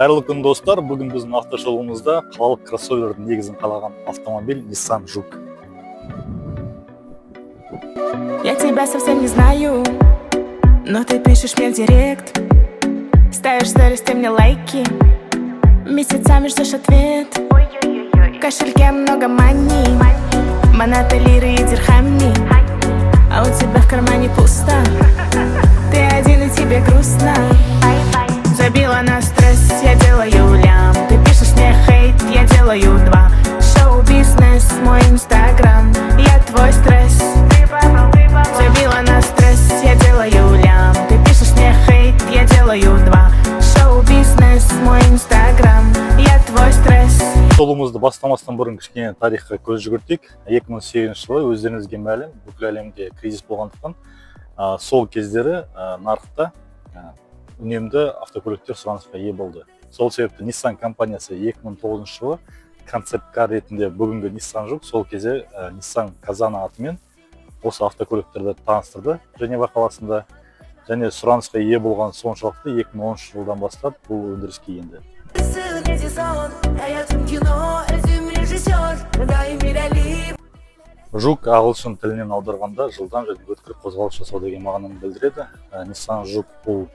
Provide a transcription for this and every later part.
Қайырлы күн достар, бүгін біздің автошоуымызда қалалық кроссовердің негізін қалаған автомобиль Nissan Juke. Я тебя совсем не знаю, но ты пишешь мне в директ, ставишь сторис, ты мне лайки, месяцами ждешь ответ. В кошельке много мани, монаты, лиры и дирхами, а у тебя в кармане пусто. Ты один и тебе грустно. Забила на стресс, я делаю лям. Ты пишешь мне хейт, я делаю два. Шоу-бизнес, мой инстаграм, я твой стресс. Забила на стресс, я делаю лям. Ты пишешь мне хейт, я делаю два. Шоу-бизнес, мой инстаграм, я твой стресс. Жолымызды бастамастан бұрын кішкене тарихқа көз жүгіртейік. 2008 жылы өздеріңізге мәлім, бүкіл әлемде кризис болғандықтан, сол кездері нарықта үнемді автокөліктер сұранысқа ие болды. Сол себепті Nissan компаниясы 2009 жылы концепт-кар ретінде бүгінгі Nissan Juke, сол кезде Nissan Kazana атымен осы автокөліктерді таныстырды Женева қаласында. Және сұранысқа ие болған соншалықты 2013 жылдан бастап бұл өндіріске енді. Juke ағылшын тілінен аударғанда жылдам және өткір қозғалыс жасау деген мағынаны білдіреді. Nissan Juke бұл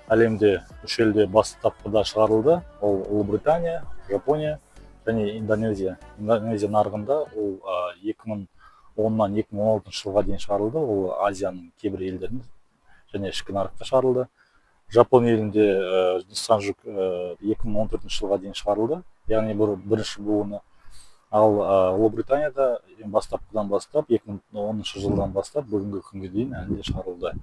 әлемде үш елде бастапқыда шығарылды. Ол Ұлыбритания, Жапония және Индонезия. Индонезия нарығында ол 2010-нан 2016 жылға дейін шығарылды. Ол Азияның кейбір елдерінде және ішкі нарықта шығарылды. Жапон елінде Nissan Juke 2014 жылға дейін шығарылды. Яғни бірінші буыны. Ал Ұлыбританияда бастапқыдан бастап 2010 жылдан бастап бүгінгі күнге дейін әлде шығарылды.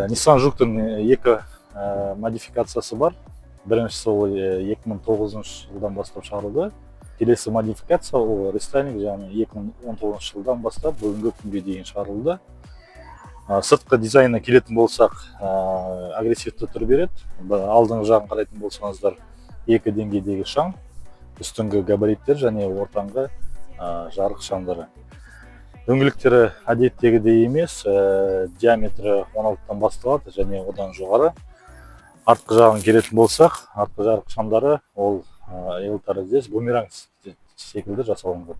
Nissan Juke'тың екі модификациясы бар. Біріншісі ол 2009 жылдан бастап шығарылды. Келесі модификация ол рестайлинг, яғни 2019 жылдан бастап бүгінгі күнге дейін шығарылды. Сыртқы дизайнына келетін болсақ, агрессивті түр береді. Алдыңғы жағын қарайтын болсаңыздар, екі деңгейдегі шам, үстіңгі габариттер және ортаңғы жарық шамдары. Дөңгелектері әдеттегідей емес, диаметрі 16-тан басталады және одан жоғары. Артқы жағын келетін болсақ, артқы жарық шамдары ол елтары здесь бумеранг секілді жасалынған.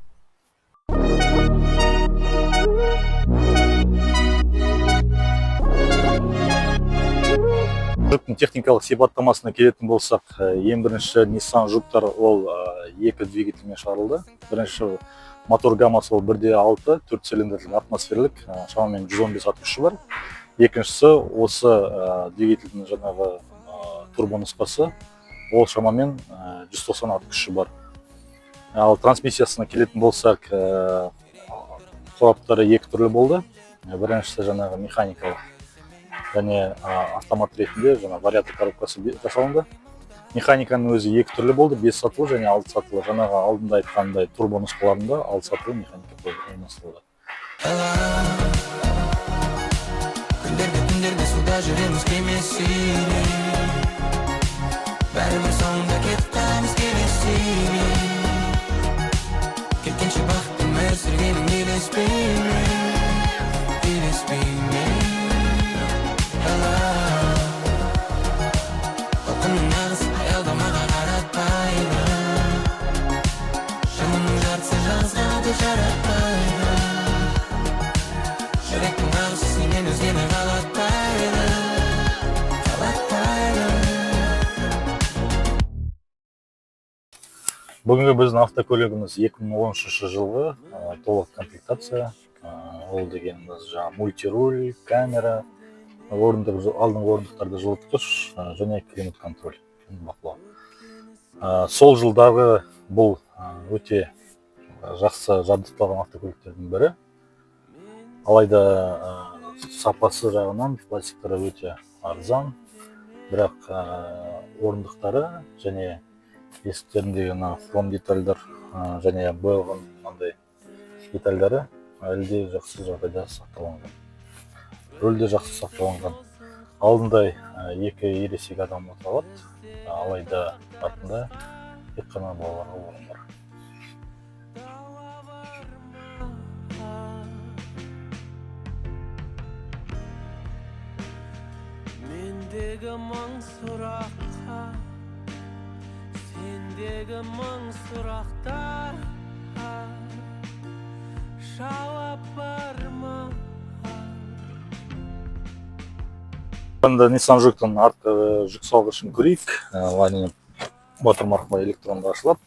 Juke'тың техникалық сипаттамасына келетін болсақ, ең бірінші Nissan Juke'тар ол екі двигательмен шығарылды. Бірінші мотор гаммасы ол 1.6 4 цилиндрлік атмосферлік, шамамен 115 ат күші бар. Екіншісі осы двигательдің жаңағы турбо нұсқасы, ол шамамен 190 ат күші бар. Ал трансмиссиясына келетін болсақ, қораптары екі түрлі болды. Біріншісі жаңағы механикалық және автомат ретінде вариатор коробкасы жасалынды. Механиканың өзі екі түрлі болды, 5 сатылы және 6 сатылы. Жаңағы алдында айтқандай турбо нұсқаларында 6 сатылы механика ойнастырылды. Күндерде суда жүреміз кемесіне, бәрібір соңында кетіп қаламыз келесіне. Кеткенше бақыттың мәр сүргенің елеспейме, елеспейме. Толқынның нағыз аялдамаға қаратпайды, шынының жартысы жазға да жаратпайды. Жүректің ағысы сенен өзгені қалатпайды, қалатпайды. Бүгінгі біздің автокөлігіміз 2013 жылғы толық комплектация. Ол дегеніміз мультируль, камера, алдыңғы орындықтарды жылытқыш және климат контроль бақылау. Сол жылдағы бұл өте жақсы жабдықталған автокөліктердің бірі. Алайда сапасы жағынан пластиктары өте арзан, бірақ орындықтары және есіктеріндегі хром детальдар және боялған мынандай детальдары әлде жақсы жағдайда сақталынған. Рөлде жақсы сақталынған. Алдында екі ересек адам отыра алады, алайда артында тек қана балаларға орын бар. Sendегі мың сұраққа, sendегі мың сұрақтар, жауап бар ма? Енді Nissan Juke'тың артқы жүк салғышын көрейік. Лайнер батырма арқылы электронды ашылады.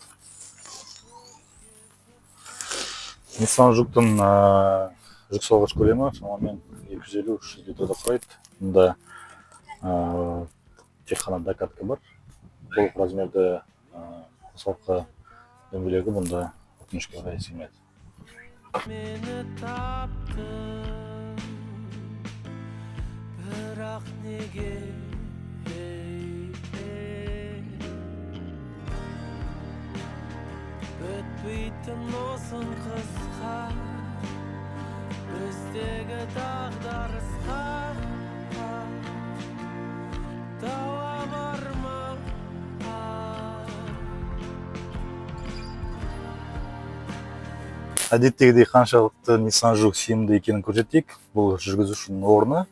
Nissan Juke'тың жүк салғыш көлемі шамамен 250-300 литрді құрайды. Мұнда тек қана докатка бар. Толық размерді қосалқы дөңгелегі бұнда 60-ға қарай сыймайды. Мені таптың, бірақ неге? Бітпейтін осың қысқа, біздегі дағдарысқа дауа бар ма? Әдеттегідей қаншалықты Nissan Juke сенімді екенін көрсетейік. Бұл жүргізушінің орны.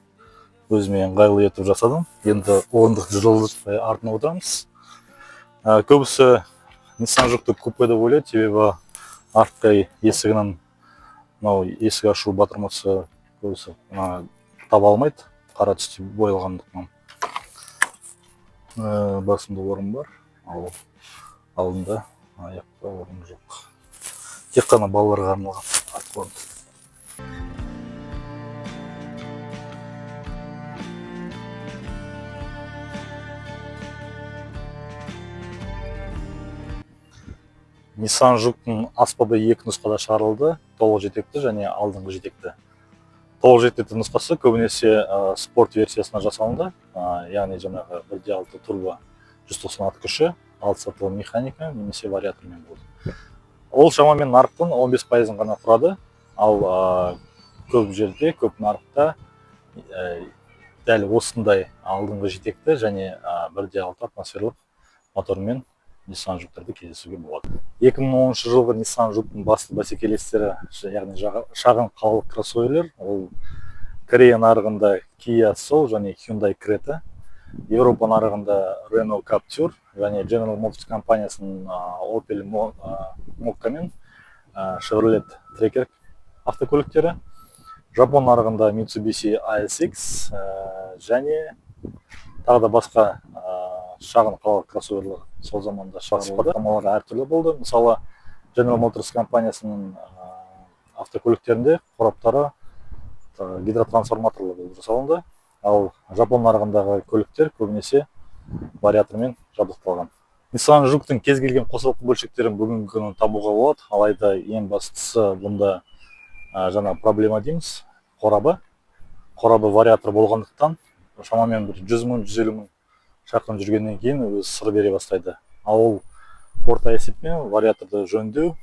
Өзіме ыңғайлы етіп жасадым. Енді орындық жылжытпай артына отырамыз. Көбісі Nissan Juke'ты купе деп ойлайды, себебі артқы есігінің есік ашу батырмасы көбісі таба алмайды, қара түсте боялғандықтан. Басында орын бар, ал алдында аяқта орын жоқ. Тек қана балаларға арналған артқы орын. Nissan Juke'тың аспабы екі нұсқада шығарылды, толық жетекті және алдыңғы жетекті. Толық жетекті нұсқасы көбінесе спорт версиясына жасалынды, яғни жаңағы 1.6 турбо 190 ат күші, 6 сатылы механика немесе вариатормен болды. Ол шамамен нарықтың 15% ғана тұрады, ал көп жерде, көп нарықта дәл осындай алдыңғы жетекті және 1.6 атмосферлік мотормен Nissan Juke'тарды кездесуге болады. 2010 жылғы Nissan Juke'тың басты бәсекелестері, яғни шағын қалалық кроссоверлер, ол Корея нарығында Kia Soul және Hyundai Creta, Европа нарығында Renault Captur және General Motors компаниясының Opel Mokka мен Chevrolet Tracker автокөліктері, Жапон нарығында Mitsubishi ASX және тағы да басқа шағын қалалық кроссоверлер сол заманда шығарылды. Сипаттамалары әртүрлі болды. Мысалы, General Motors компаниясының автокөліктерінде қораптары гидротрансформаторлы болып жасалынды, ал Жапон нарығындағы көліктер көбінесе вариатормен жабдықталған. Nissan Juke'тың кез келген қосалқы бөлшектерін бүгінгі күні табуға болады, алайда ең бастысы бұнда жаңа проблема дейміз, қорабы. Қорабы вариатор болғандықтан шамамен 100 мың, 150 мың шақырым жүргеннен кейін өз сыр бере бастайды. Ал орта есеппен вариаторды жөндеу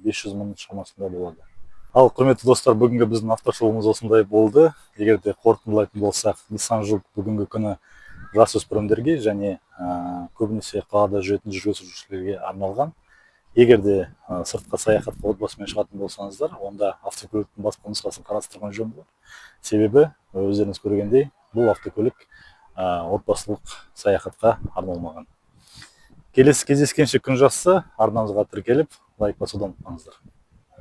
500 мың шамасында болады. Ал құрметті достар, бүгінгі біздің автошоуымыз осындай болды. Егер де қорытындылайтын болсақ, Nissan Juke бүгінгі күні жасөспірімдерге және көбінесе қалада жүретін жүргізушілерге арналған. Егер де сыртқа саяхатқа отбасымен шығатын болсаңыздар, онда автокөліктің басқа нұсқасын қарастырған жөн болады. Себебі өздеріңіз көргендей, бұл автокөлік отбасылық саяхатқа арналмаған. Келесі кездескенше күн жақсы, арнамызға тіркеліп, лайк басудан ұмытпаңыздар.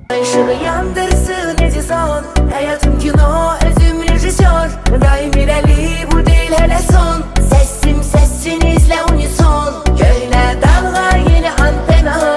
Işığı yandırsın Edison, hayatım kino, özüm rejisör. Daim ileri, bu değil hele son. Sesim sesini izle unison. Köyler dalga yeni antena.